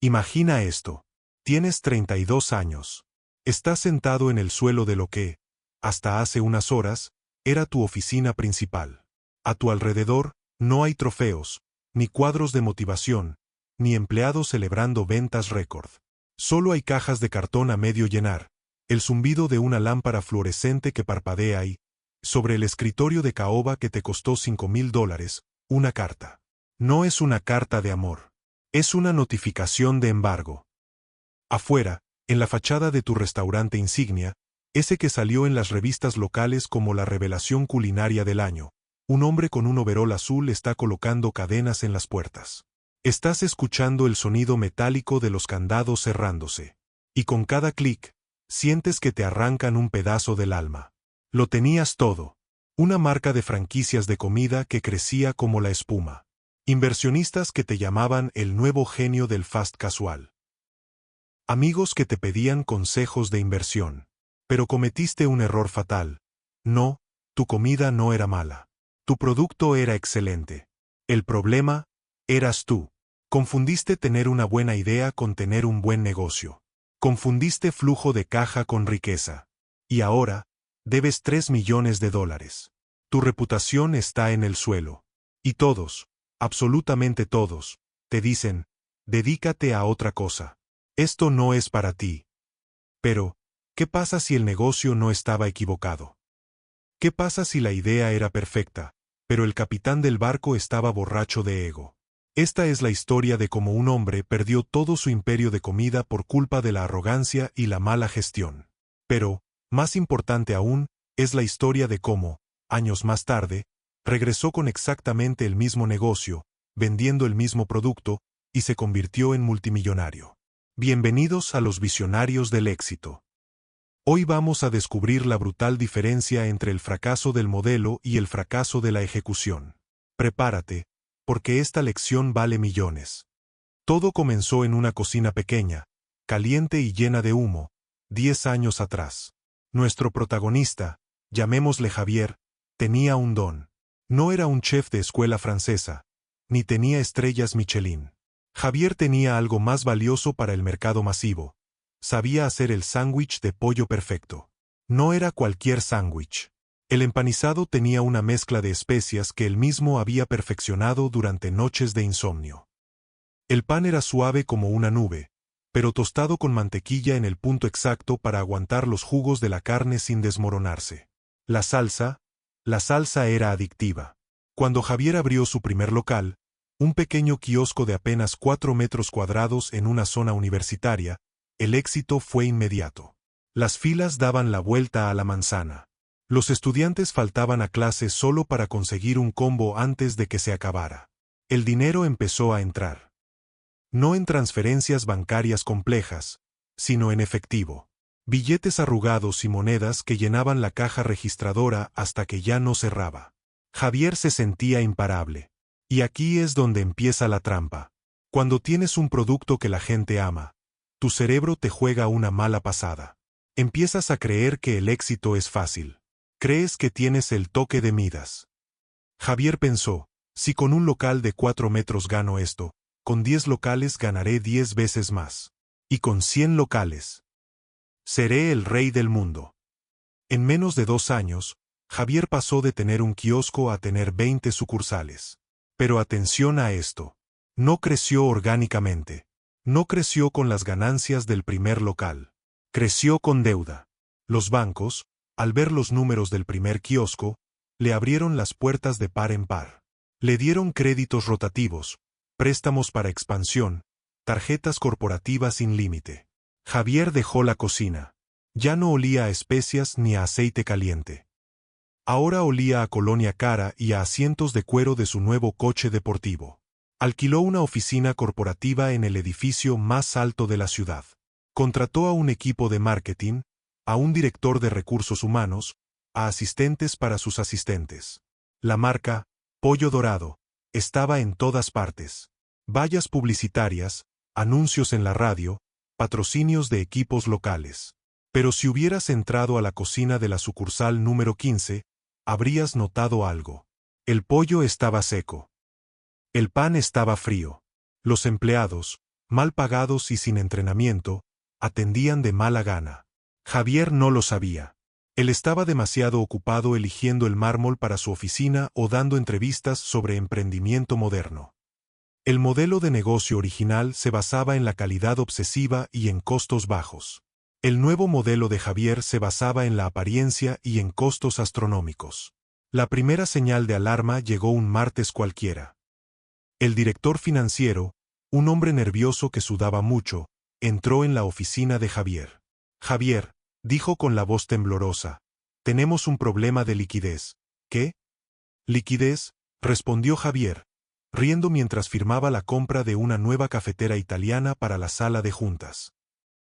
Imagina esto. Tienes 32 años. Estás sentado en el suelo de lo que, hasta hace unas horas, era tu oficina principal. A tu alrededor, no hay trofeos, ni cuadros de motivación, ni empleados celebrando ventas récord. Solo hay cajas de cartón a medio llenar, el zumbido de una lámpara fluorescente que parpadea y, sobre el escritorio de caoba que te costó $5,000, una carta. No es una carta de amor. Es una notificación de embargo. Afuera, en la fachada de tu restaurante insignia, ese que salió en las revistas locales como la revelación culinaria del año, un hombre con un overol azul está colocando cadenas en las puertas. Estás escuchando el sonido metálico de los candados cerrándose. Y con cada clic, sientes que te arrancan un pedazo del alma. Lo tenías todo. Una marca de franquicias de comida que crecía como la espuma. Inversionistas que te llamaban el nuevo genio del fast casual. Amigos que te pedían consejos de inversión. Pero cometiste un error fatal. No, tu comida no era mala. Tu producto era excelente. El problema, eras tú. Confundiste tener una buena idea con tener un buen negocio. Confundiste flujo de caja con riqueza. Y ahora, debes $3 millones. Tu reputación está en el suelo. Y todos, absolutamente todos, te dicen, dedícate a otra cosa. Esto no es para ti. Pero, ¿qué pasa si el negocio no estaba equivocado? ¿Qué pasa si la idea era perfecta, pero el capitán del barco estaba borracho de ego? Esta es la historia de cómo un hombre perdió todo su imperio de comida por culpa de la arrogancia y la mala gestión. Pero, más importante aún, es la historia de cómo, años más tarde, regresó con exactamente el mismo negocio, vendiendo el mismo producto, y se convirtió en multimillonario. Bienvenidos a los visionarios del éxito. Hoy vamos a descubrir la brutal diferencia entre el fracaso del modelo y el fracaso de la ejecución. Prepárate, porque esta lección vale millones. Todo comenzó en una cocina pequeña, caliente y llena de humo, 10 años atrás. Nuestro protagonista, llamémosle Javier, tenía un don. No era un chef de escuela francesa, ni tenía estrellas Michelin. Javier tenía algo más valioso para el mercado masivo. Sabía hacer el sándwich de pollo perfecto. No era cualquier sándwich. El empanizado tenía una mezcla de especias que él mismo había perfeccionado durante noches de insomnio. El pan era suave como una nube, pero tostado con mantequilla en el punto exacto para aguantar los jugos de la carne sin desmoronarse. La salsa era adictiva. Cuando Javier abrió su primer local, un pequeño kiosco de apenas 4 metros cuadrados en una zona universitaria, el éxito fue inmediato. Las filas daban la vuelta a la manzana. Los estudiantes faltaban a clase solo para conseguir un combo antes de que se acabara. El dinero empezó a entrar. No en transferencias bancarias complejas, sino en efectivo. Billetes arrugados y monedas que llenaban la caja registradora hasta que ya no cerraba. Javier se sentía imparable. Y aquí es donde empieza la trampa. Cuando tienes un producto que la gente ama, tu cerebro te juega una mala pasada. Empiezas a creer que el éxito es fácil. Crees que tienes el toque de Midas. Javier pensó, si con un local de 4 metros gano esto, con 10 locales ganaré 10 veces más. Y con 100 locales, seré el rey del mundo. En menos de 2 años, Javier pasó de tener un kiosco a tener 20 sucursales. Pero atención a esto. No creció orgánicamente. No creció con las ganancias del primer local. Creció con deuda. Los bancos, al ver los números del primer kiosco, le abrieron las puertas de par en par. Le dieron créditos rotativos, préstamos para expansión, tarjetas corporativas sin límite. Javier dejó la cocina. Ya no olía a especias ni a aceite caliente. Ahora olía a colonia cara y a asientos de cuero de su nuevo coche deportivo. Alquiló una oficina corporativa en el edificio más alto de la ciudad. Contrató a un equipo de marketing, a un director de recursos humanos, a asistentes para sus asistentes. La marca, Pollo Dorado, estaba en todas partes. Vallas publicitarias, anuncios en la radio, patrocinios de equipos locales. Pero si hubieras entrado a la cocina de la sucursal número 15, habrías notado algo. El pollo estaba seco. El pan estaba frío. Los empleados, mal pagados y sin entrenamiento, atendían de mala gana. Javier no lo sabía. Él estaba demasiado ocupado eligiendo el mármol para su oficina o dando entrevistas sobre emprendimiento moderno. El modelo de negocio original se basaba en la calidad obsesiva y en costos bajos. El nuevo modelo de Javier se basaba en la apariencia y en costos astronómicos. La primera señal de alarma llegó un martes cualquiera. El director financiero, un hombre nervioso que sudaba mucho, entró en la oficina de Javier. Javier, dijo con la voz temblorosa, tenemos un problema de liquidez. ¿Qué? ¿Liquidez? Respondió Javier, riendo mientras firmaba la compra de una nueva cafetera italiana para la sala de juntas.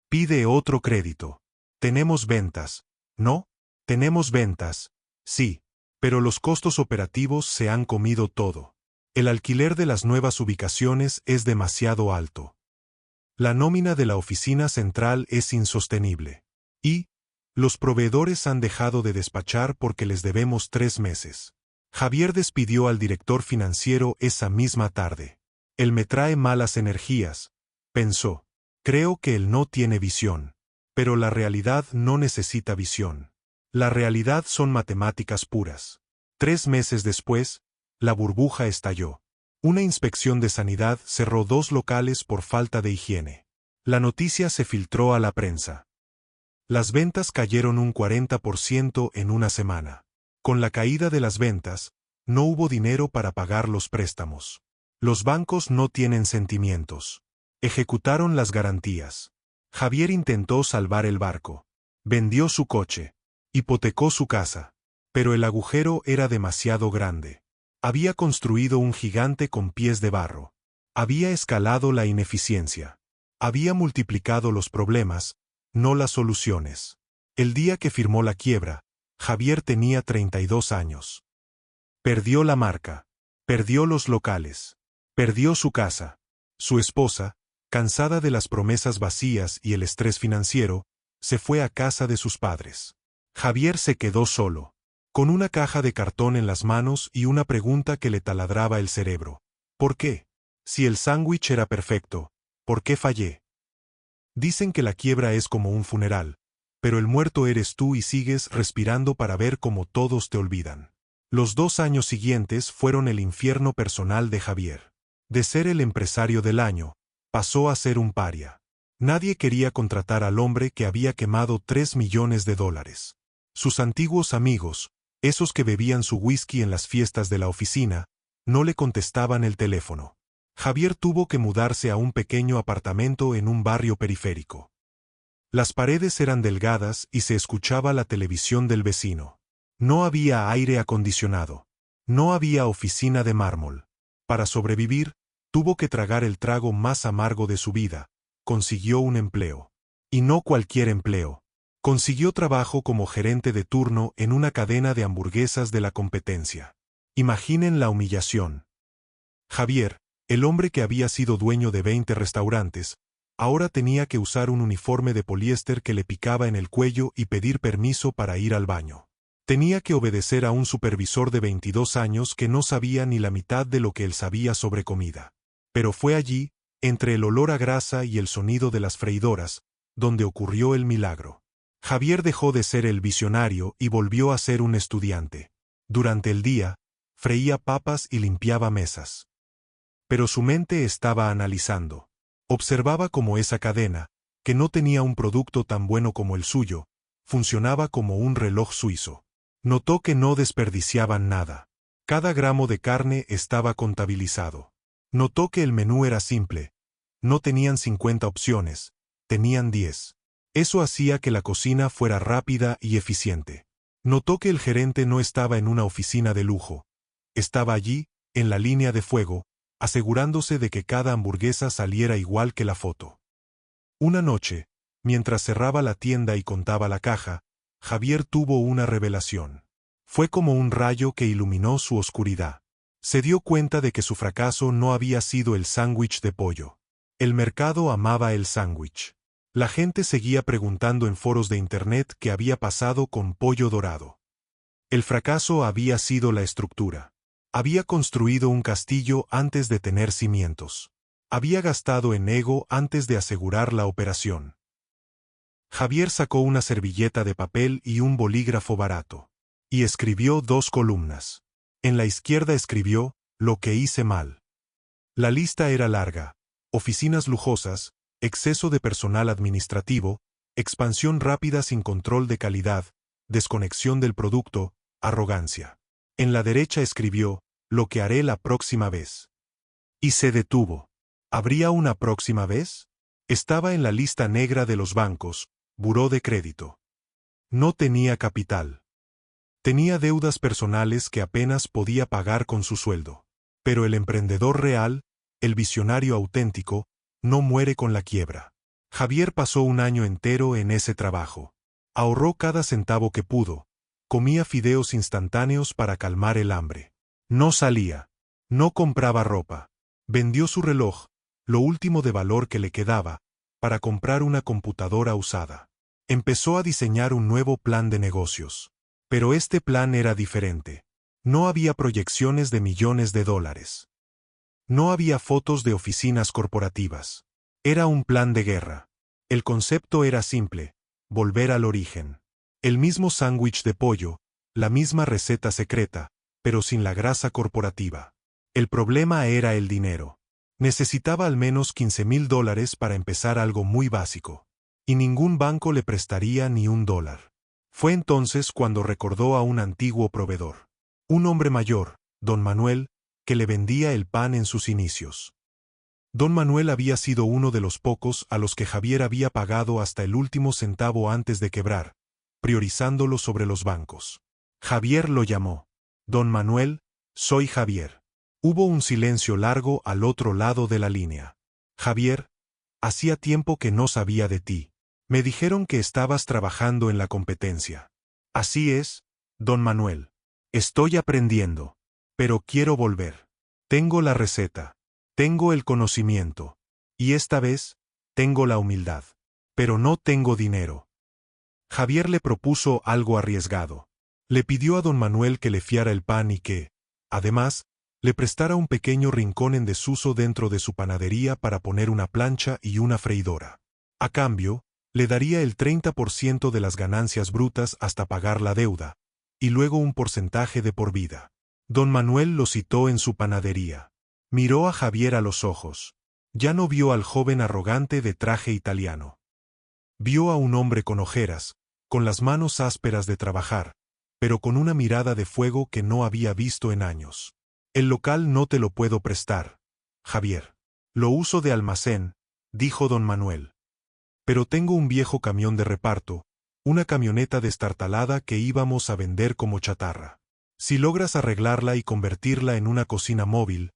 Pide otro crédito. Tenemos ventas. ¿No? Tenemos ventas. Sí. Pero los costos operativos se han comido todo. El alquiler de las nuevas ubicaciones es demasiado alto. La nómina de la oficina central es insostenible. Y los proveedores han dejado de despachar porque les debemos 3 meses. Javier despidió al director financiero esa misma tarde. Él me trae malas energías, pensó. Creo que él no tiene visión. Pero la realidad no necesita visión. La realidad son matemáticas puras. 3 meses después, la burbuja estalló. Una inspección de sanidad cerró 2 locales por falta de higiene. La noticia se filtró a la prensa. Las ventas cayeron un 40% en una semana. Con la caída de las ventas, no hubo dinero para pagar los préstamos. Los bancos no tienen sentimientos. Ejecutaron las garantías. Javier intentó salvar el barco. Vendió su coche. Hipotecó su casa. Pero el agujero era demasiado grande. Había construido un gigante con pies de barro. Había escalado la ineficiencia. Había multiplicado los problemas, no las soluciones. El día que firmó la quiebra, Javier tenía 32 años. Perdió la marca. Perdió los locales. Perdió su casa. Su esposa, cansada de las promesas vacías y el estrés financiero, se fue a casa de sus padres. Javier se quedó solo, con una caja de cartón en las manos y una pregunta que le taladraba el cerebro. ¿Por qué? Si el sándwich era perfecto, ¿por qué fallé? Dicen que la quiebra es como un funeral, pero el muerto eres tú y sigues respirando para ver cómo todos te olvidan. Los 2 años siguientes fueron el infierno personal de Javier. De ser el empresario del año, pasó a ser un paria. Nadie quería contratar al hombre que había quemado $3 millones. Sus antiguos amigos, esos que bebían su whisky en las fiestas de la oficina, no le contestaban el teléfono. Javier tuvo que mudarse a un pequeño apartamento en un barrio periférico. Las paredes eran delgadas y se escuchaba la televisión del vecino. No había aire acondicionado. No había oficina de mármol. Para sobrevivir, tuvo que tragar el trago más amargo de su vida. Consiguió un empleo. Y no cualquier empleo. Consiguió trabajo como gerente de turno en una cadena de hamburguesas de la competencia. Imaginen la humillación. Javier, el hombre que había sido dueño de 20 restaurantes, ahora tenía que usar un uniforme de poliéster que le picaba en el cuello y pedir permiso para ir al baño. Tenía que obedecer a un supervisor de 22 años que no sabía ni la mitad de lo que él sabía sobre comida. Pero fue allí, entre el olor a grasa y el sonido de las freidoras, donde ocurrió el milagro. Javier dejó de ser el visionario y volvió a ser un estudiante. Durante el día, freía papas y limpiaba mesas. Pero su mente estaba analizando. Observaba cómo esa cadena, que no tenía un producto tan bueno como el suyo, funcionaba como un reloj suizo. Notó que no desperdiciaban nada. Cada gramo de carne estaba contabilizado. Notó que el menú era simple. No tenían 50 opciones, tenían 10. Eso hacía que la cocina fuera rápida y eficiente. Notó que el gerente no estaba en una oficina de lujo. Estaba allí, en la línea de fuego, asegurándose de que cada hamburguesa saliera igual que la foto. Una noche, mientras cerraba la tienda y contaba la caja, Javier tuvo una revelación. Fue como un rayo que iluminó su oscuridad. Se dio cuenta de que su fracaso no había sido el sándwich de pollo. El mercado amaba el sándwich. La gente seguía preguntando en foros de internet qué había pasado con Pollo Dorado. El fracaso había sido la estructura. Había construido un castillo antes de tener cimientos. Había gastado en ego antes de asegurar la operación. Javier sacó una servilleta de papel y un bolígrafo barato. Y escribió 2 columnas. En la izquierda escribió, lo que hice mal. La lista era larga. Oficinas lujosas, exceso de personal administrativo, expansión rápida sin control de calidad, desconexión del producto, arrogancia. En la derecha escribió, lo que haré la próxima vez. Y se detuvo. ¿Habría una próxima vez? Estaba en la lista negra de los bancos, buró de crédito. No tenía capital. Tenía deudas personales que apenas podía pagar con su sueldo. Pero el emprendedor real, el visionario auténtico, no muere con la quiebra. Javier pasó un año entero en ese trabajo. Ahorró cada centavo que pudo. Comía fideos instantáneos para calmar el hambre. No salía. No compraba ropa. Vendió su reloj, lo último de valor que le quedaba, para comprar una computadora usada. Empezó a diseñar un nuevo plan de negocios. Pero este plan era diferente. No había proyecciones de millones de dólares. No había fotos de oficinas corporativas. Era un plan de guerra. El concepto era simple: volver al origen. El mismo sándwich de pollo, la misma receta secreta, pero sin la grasa corporativa. El problema era el dinero. Necesitaba al menos $15,000 para empezar algo muy básico. Y ningún banco le prestaría ni $1. Fue entonces cuando recordó a un antiguo proveedor. Un hombre mayor, don Manuel, que le vendía el pan en sus inicios. Don Manuel había sido uno de los pocos a los que Javier había pagado hasta el último centavo antes de quebrar, priorizándolo sobre los bancos. Javier lo llamó. Don Manuel, soy Javier. Hubo un silencio largo al otro lado de la línea. Javier, hacía tiempo que no sabía de ti. Me dijeron que estabas trabajando en la competencia. Así es, don Manuel. Estoy aprendiendo. Pero quiero volver. Tengo la receta. Tengo el conocimiento. Y esta vez, tengo la humildad. Pero no tengo dinero. Javier le propuso algo arriesgado. Le pidió a don Manuel que le fiara el pan y que, además, le prestara un pequeño rincón en desuso dentro de su panadería para poner una plancha y una freidora. A cambio, le daría el 30% de las ganancias brutas hasta pagar la deuda, y luego un porcentaje de por vida. Don Manuel lo citó en su panadería. Miró a Javier a los ojos. Ya no vio al joven arrogante de traje italiano. Vio a un hombre con ojeras, con las manos ásperas de trabajar, pero con una mirada de fuego que no había visto en años. El local no te lo puedo prestar, Javier. Lo uso de almacén, dijo don Manuel. Pero tengo un viejo camión de reparto, una camioneta destartalada que íbamos a vender como chatarra. Si logras arreglarla y convertirla en una cocina móvil,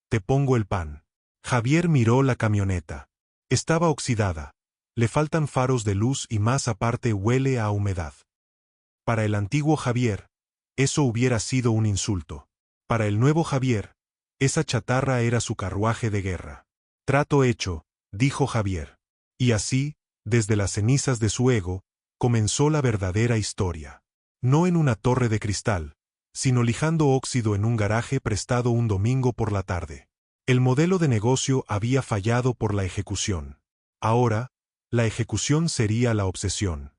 te pongo el pan. Javier miró la camioneta. Estaba oxidada. Le faltan faros de luz y más aparte huele a humedad. Para el antiguo Javier, eso hubiera sido un insulto. Para el nuevo Javier, esa chatarra era su carruaje de guerra. Trato hecho, dijo Javier. Y así, desde las cenizas de su ego, comenzó la verdadera historia. No en una torre de cristal, sino lijando óxido en un garaje prestado un domingo por la tarde. El modelo de negocio había fallado por la ejecución. Ahora, la ejecución sería la obsesión.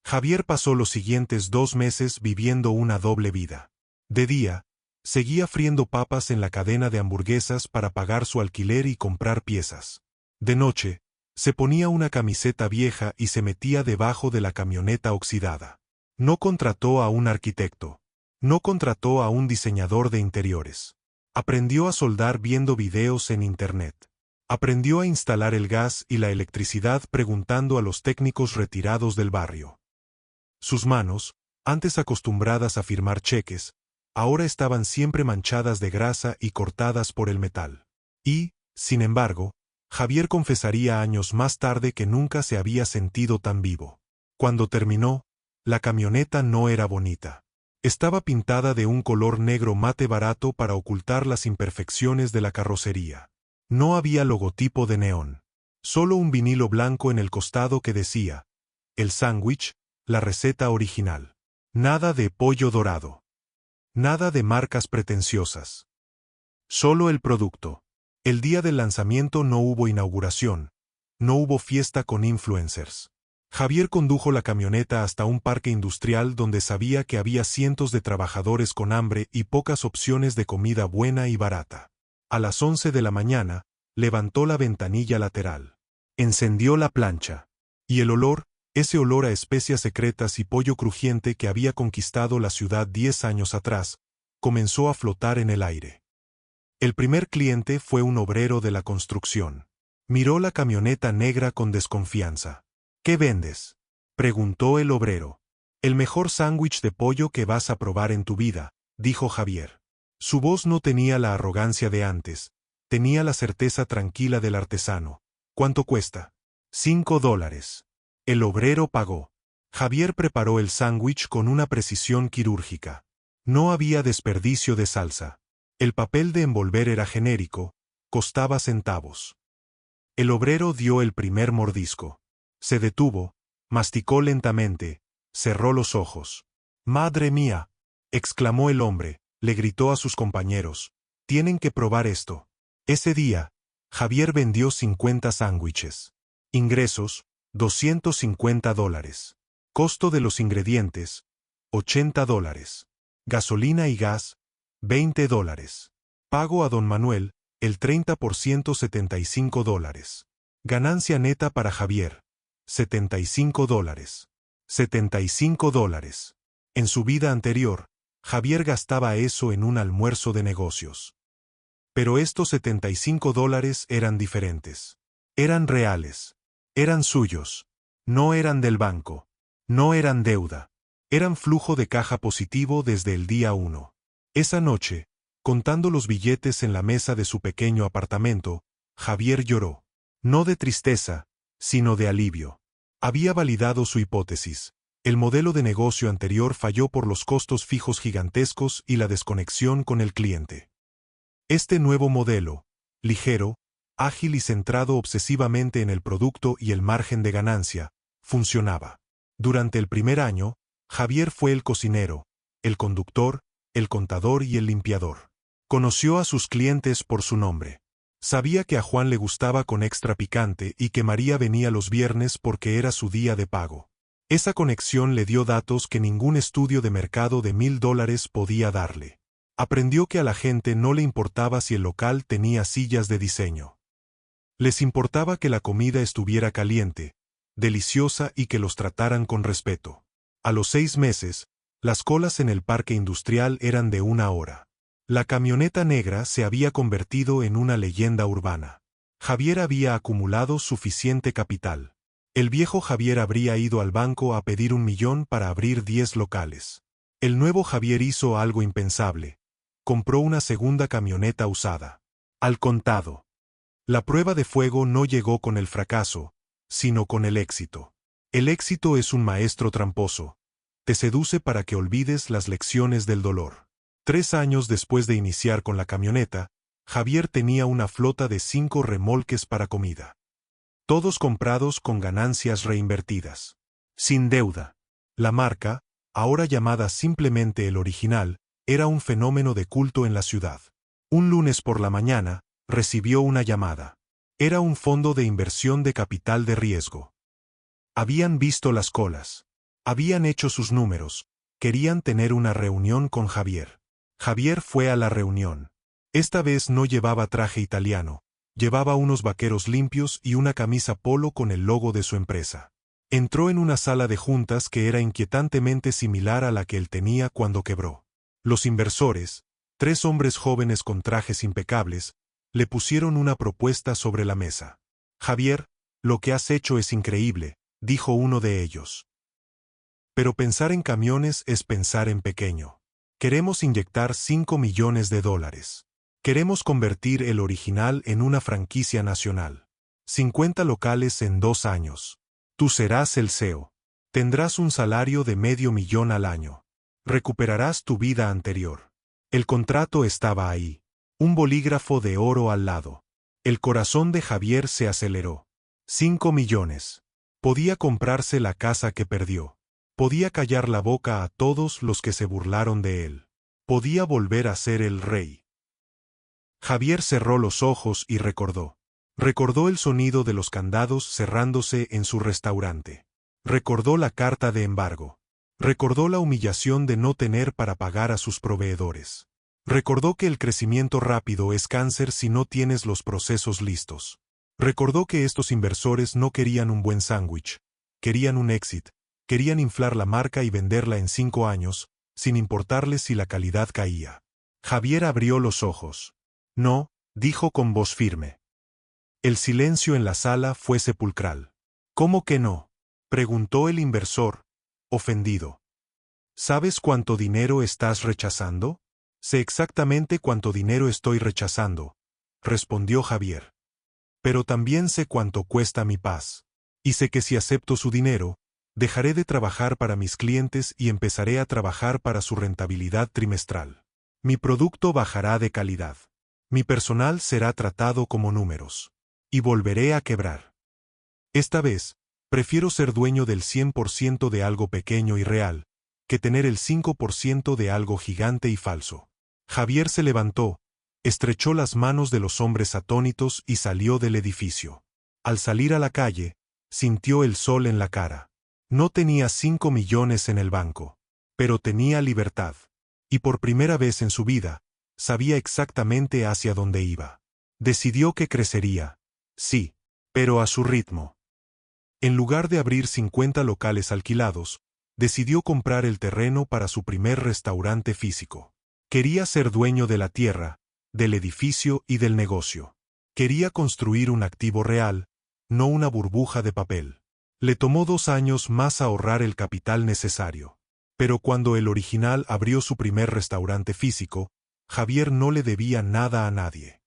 Javier pasó los siguientes 2 meses viviendo una doble vida. De día, seguía friendo papas en la cadena de hamburguesas para pagar su alquiler y comprar piezas. De noche, se ponía una camiseta vieja y se metía debajo de la camioneta oxidada. No contrató a un arquitecto. No contrató a un diseñador de interiores. Aprendió a soldar viendo videos en Internet. Aprendió a instalar el gas y la electricidad preguntando a los técnicos retirados del barrio. Sus manos, antes acostumbradas a firmar cheques, ahora estaban siempre manchadas de grasa y cortadas por el metal. Y, sin embargo, Javier confesaría años más tarde que nunca se había sentido tan vivo. Cuando terminó, la camioneta no era bonita. Estaba pintada de un color negro mate barato para ocultar las imperfecciones de la carrocería. No había logotipo de neón. Solo un vinilo blanco en el costado que decía, el sándwich, la receta original. Nada de pollo dorado. Nada de marcas pretenciosas. Solo el producto. El día del lanzamiento no hubo inauguración, no hubo fiesta con influencers. Javier condujo la camioneta hasta un parque industrial donde sabía que había cientos de trabajadores con hambre y pocas opciones de comida buena y barata. A las 11 de la mañana, levantó la ventanilla lateral. Encendió la plancha. Y el olor, ese olor a especias secretas y pollo crujiente que había conquistado la ciudad 10 años atrás, comenzó a flotar en el aire. El primer cliente fue un obrero de la construcción. Miró la camioneta negra con desconfianza. ¿Qué vendes?, preguntó el obrero. El mejor sándwich de pollo que vas a probar en tu vida, dijo Javier. Su voz no tenía la arrogancia de antes, tenía la certeza tranquila del artesano. ¿Cuánto cuesta? $5. El obrero pagó. Javier preparó el sándwich con una precisión quirúrgica. No había desperdicio de salsa. El papel de envolver era genérico, costaba centavos. El obrero dio el primer mordisco. Se detuvo, masticó lentamente, cerró los ojos. «¡Madre mía!», exclamó el hombre, le gritó a sus compañeros. «Tienen que probar esto». Ese día, Javier vendió 50 sándwiches. Ingresos, $250. Costo de los ingredientes, $80. Gasolina y gas, $20. Pago a don Manuel, el 30%, $75. Ganancia neta para Javier, $75. $75. En su vida anterior, Javier gastaba eso en un almuerzo de negocios. Pero estos $75 eran diferentes. Eran reales. Eran suyos. No eran del banco. No eran deuda. Eran flujo de caja positivo desde el día 1. Esa noche, contando los billetes en la mesa de su pequeño apartamento, Javier lloró. No de tristeza, sino de alivio. Había validado su hipótesis. El modelo de negocio anterior falló por los costos fijos gigantescos y la desconexión con el cliente. Este nuevo modelo, ligero, ágil y centrado obsesivamente en el producto y el margen de ganancia, funcionaba. Durante el primer año, Javier fue el cocinero, el conductor, el contador y el limpiador. Conoció a sus clientes por su nombre. Sabía que a Juan le gustaba con extra picante y que María venía los viernes porque era su día de pago. Esa conexión le dio datos que ningún estudio de mercado de $1000 podía darle. Aprendió que a la gente no le importaba si el local tenía sillas de diseño. Les importaba que la comida estuviera caliente, deliciosa y que los trataran con respeto. A los 6 meses, las colas en el parque industrial eran de 1 hora. La camioneta negra se había convertido en una leyenda urbana. Javier había acumulado suficiente capital. El viejo Javier habría ido al banco a pedir $1 millón para abrir 10 locales. El nuevo Javier hizo algo impensable. Compró una segunda camioneta usada. Al contado. La prueba de fuego no llegó con el fracaso, sino con el éxito. El éxito es un maestro tramposo. Te seduce para que olvides las lecciones del dolor. 3 años después de iniciar con la camioneta, Javier tenía una flota de 5 remolques para comida. Todos comprados con ganancias reinvertidas. Sin deuda. La marca, ahora llamada simplemente El Original, era un fenómeno de culto en la ciudad. Un lunes por la mañana, recibió una llamada. Era un fondo de inversión de capital de riesgo. Habían visto las colas. Habían hecho sus números. Querían tener una reunión con Javier. Javier fue a la reunión. Esta vez no llevaba traje italiano. Llevaba unos vaqueros limpios y una camisa polo con el logo de su empresa. Entró en una sala de juntas que era inquietantemente similar a la que él tenía cuando quebró. Los inversores, 3 hombres jóvenes con trajes impecables, le pusieron una propuesta sobre la mesa. «Javier, lo que has hecho es increíble», dijo uno de ellos. «Pero pensar en camiones es pensar en pequeño. Queremos inyectar $5 millones. Queremos convertir El Original en una franquicia nacional. 50 locales en 2 años. Tú serás el CEO. Tendrás un salario de $500,000 al año. Recuperarás tu vida anterior». El contrato estaba ahí. Un bolígrafo de oro al lado. El corazón de Javier se aceleró. 5 millones. Podía comprarse la casa que perdió. Podía callar la boca a todos los que se burlaron de él. Podía volver a ser el rey. Javier cerró los ojos y recordó. Recordó el sonido de los candados cerrándose en su restaurante. Recordó la carta de embargo. Recordó la humillación de no tener para pagar a sus proveedores. Recordó que el crecimiento rápido es cáncer si no tienes los procesos listos. Recordó que estos inversores no querían un buen sándwich, querían un exit, querían inflar la marca y venderla en 5 años, sin importarles si la calidad caía. Javier abrió los ojos. No, dijo con voz firme. El silencio en la sala fue sepulcral. ¿Cómo que no?, preguntó el inversor, ofendido. ¿Sabes cuánto dinero estás rechazando? Sé exactamente cuánto dinero estoy rechazando, respondió Javier. Pero también sé cuánto cuesta mi paz. Y sé que si acepto su dinero, dejaré de trabajar para mis clientes y empezaré a trabajar para su rentabilidad trimestral. Mi producto bajará de calidad. Mi personal será tratado como números. Y volveré a quebrar. Esta vez, prefiero ser dueño del 100% de algo pequeño y real, que tener el 5% de algo gigante y falso. Javier se levantó, estrechó las manos de los hombres atónitos y salió del edificio. Al salir a la calle, sintió el sol en la cara. No tenía 5 millones en el banco, pero tenía libertad. Y por primera vez en su vida, sabía exactamente hacia dónde iba. Decidió que crecería. Sí, pero a su ritmo. En lugar de abrir 50 locales alquilados, decidió comprar el terreno para su primer restaurante físico. Quería ser dueño de la tierra, del edificio y del negocio. Quería construir un activo real, no una burbuja de papel. Le tomó 2 años más ahorrar el capital necesario. Pero cuando el original abrió su primer restaurante físico, Javier no le debía nada a nadie.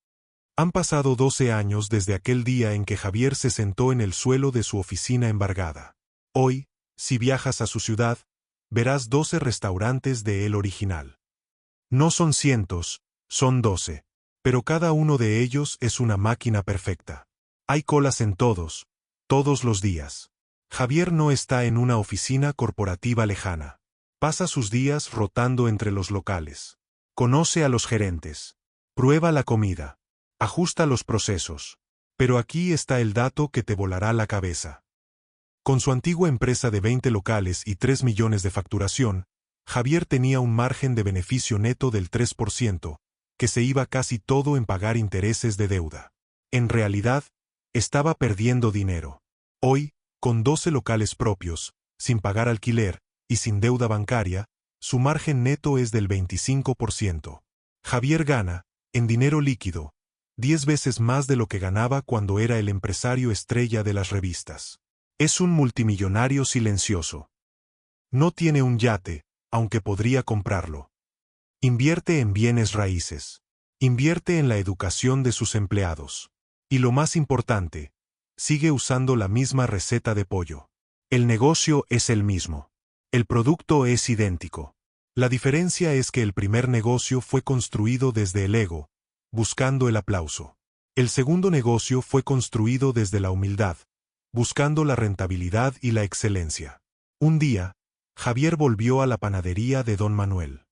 Han pasado 12 años desde aquel día en que Javier se sentó en el suelo de su oficina embargada. Hoy, si viajas a su ciudad, verás 12 restaurantes de el original. No son cientos, son 12, pero cada uno de ellos es una máquina perfecta. Hay colas en todos, todos los días. Javier no está en una oficina corporativa lejana. Pasa sus días rotando entre los locales. Conoce a los gerentes. Prueba la comida. Ajusta los procesos. Pero aquí está el dato que te volará la cabeza. Con su antigua empresa de 20 locales y 3 millones de facturación, Javier tenía un margen de beneficio neto del 3%, que se iba casi todo en pagar intereses de deuda. En realidad, estaba perdiendo dinero. Hoy, con 12 locales propios, sin pagar alquiler y sin deuda bancaria, su margen neto es del 25%. Javier gana, en dinero líquido, 10 veces más de lo que ganaba cuando era el empresario estrella de las revistas. Es un multimillonario silencioso. No tiene un yate, aunque podría comprarlo. Invierte en bienes raíces. Invierte en la educación de sus empleados. Y lo más importante, sigue usando la misma receta de pollo. El negocio es el mismo. El producto es idéntico. La diferencia es que el primer negocio fue construido desde el ego, buscando el aplauso. El segundo negocio fue construido desde la humildad, buscando la rentabilidad y la excelencia. Un día, Javier volvió a la panadería de Don Manuel.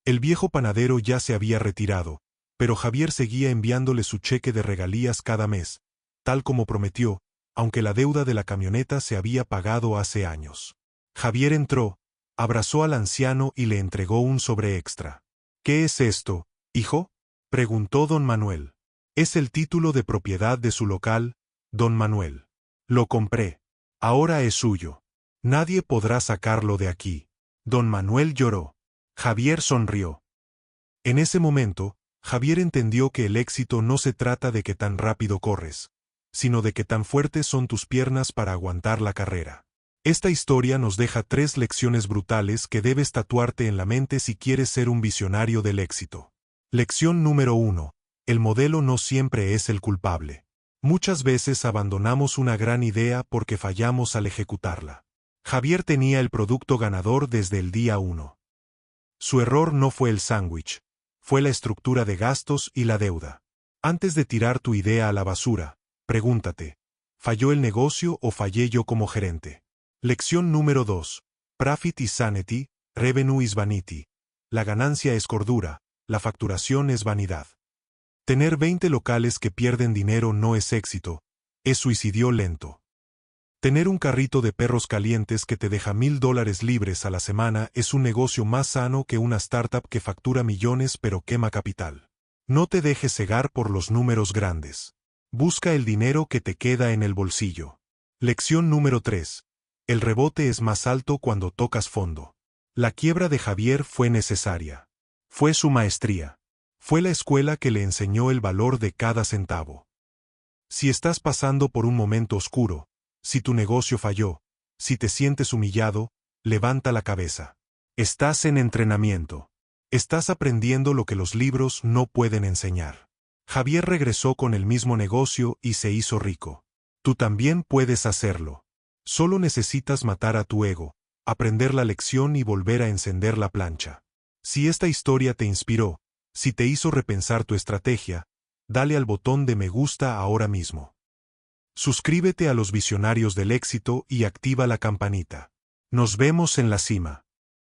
El viejo panadero ya se había retirado, pero Javier seguía enviándole su cheque de regalías cada mes, tal como prometió, aunque la deuda de la camioneta se había pagado hace años. Javier entró, abrazó al anciano y le entregó un sobre extra. ¿Qué es esto, hijo?, preguntó don Manuel. Es el título de propiedad de su local, don Manuel. Lo compré. Ahora es suyo. Nadie podrá sacarlo de aquí. Don Manuel lloró. Javier sonrió. En ese momento, Javier entendió que el éxito no se trata de que tan rápido corres, sino de que tan fuertes son tus piernas para aguantar la carrera. Esta historia nos deja 3 lecciones brutales que debes tatuarte en la mente si quieres ser un visionario del éxito. Lección número 1. El modelo no siempre es el culpable. Muchas veces abandonamos una gran idea porque fallamos al ejecutarla. Javier tenía el producto ganador desde el día 1. Su error no fue el sándwich, fue la estructura de gastos y la deuda. Antes de tirar tu idea a la basura, pregúntate, ¿falló el negocio o fallé yo como gerente? Lección número 2. Profit is sanity, revenue is vanity. La ganancia es cordura, la facturación es vanidad. Tener 20 locales que pierden dinero no es éxito, es suicidio lento. Tener un carrito de perros calientes que te deja $1000 libres a la semana es un negocio más sano que una startup que factura millones pero quema capital. No te dejes cegar por los números grandes. Busca el dinero que te queda en el bolsillo. Lección número 3. El rebote es más alto cuando tocas fondo. La quiebra de Javier fue necesaria. Fue su maestría. Fue la escuela que le enseñó el valor de cada centavo. Si estás pasando por un momento oscuro, si tu negocio falló, si te sientes humillado, levanta la cabeza. Estás en entrenamiento. Estás aprendiendo lo que los libros no pueden enseñar. Javier regresó con el mismo negocio y se hizo rico. Tú también puedes hacerlo. Solo necesitas matar a tu ego, aprender la lección y volver a encender la plancha. Si esta historia te inspiró, si te hizo repensar tu estrategia, dale al botón de me gusta ahora mismo. Suscríbete a los Visionarios del Éxito y activa la campanita. Nos vemos en la cima.